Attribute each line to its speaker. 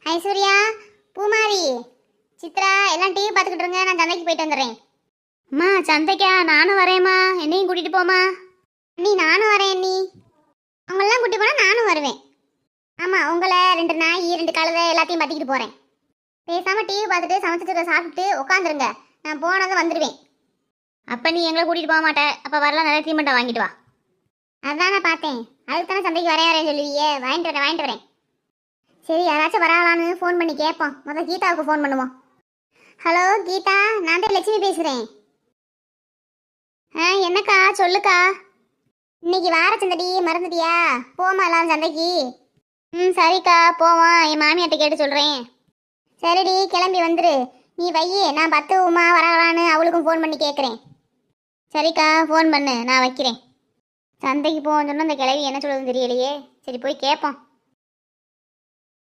Speaker 1: ஐஸ்வர்யா, பூமாரி, சித்ரா எல்லாம் டிவி பார்த்துக்கிட்டு இருங்க. நான் சந்தைக்கு போயிட்டு வந்துடுறேன். அம்மா சந்தைக்கா? நானும் வரேம்மா. என்னையும் கூட்டிட்டு போமா. நீ நானும் வரேன். நீ அவங்களெல்லாம் கூட்டி போனால் நானும் வருவேன். ஆமாம், உங்களை 2 நாய் 2 கழுதை எல்லாத்தையும் பற்றிக்கிட்டு போகிறேன். பேசாமல் டிவி பார்த்துட்டு சமைச்சிட்டு சாப்பிட்டுட்டு உட்காந்துருங்க. நான் போனதும் வந்துடுவேன். அப்போ நீ எங்களை கூட்டிகிட்டு போக மாட்டேன். அப்போ வரலாம், நிறைய தீமட்டை வாங்கிட்டு வா. அதான் நான் பார்த்தேன். அதுக்கு தானே சந்தைக்கு வரேன் சொல்லுவியே. வாங்கிட்டு வரேன். சரி, யாராச்சும் வராளான்னு ஃபோன் பண்ணி கேட்போம். முதல் கீதாவுக்கு ஃபோன் பண்ணுவோம். ஹலோ கீதா, நான் தான் லட்சுமி பேசுகிறேன். என்னக்கா சொல்லுக்கா. இன்னைக்கு வார சந்தடி மறந்துட்டியா? போமா எல்லாரும் சந்தைக்கு. சரிக்கா போவோம். என் மாமியார்ட்ட கேட்டு சொல்கிறேன். சரிடி, கிளம்பி வந்துரு. நீ வையே, நான் 10 உமா வராளான்னு அவளுக்கும் ஃபோன் பண்ணி கேட்குறேன். சரிக்கா, ஃபோன் பண்ணு, நான் வைக்கிறேன். சந்தைக்கு போகணுன்னு சொன்னால் இந்த கிளவி என்ன சொல்லுதுன்னு தெரியலையே. சரி போய் கேட்போம்.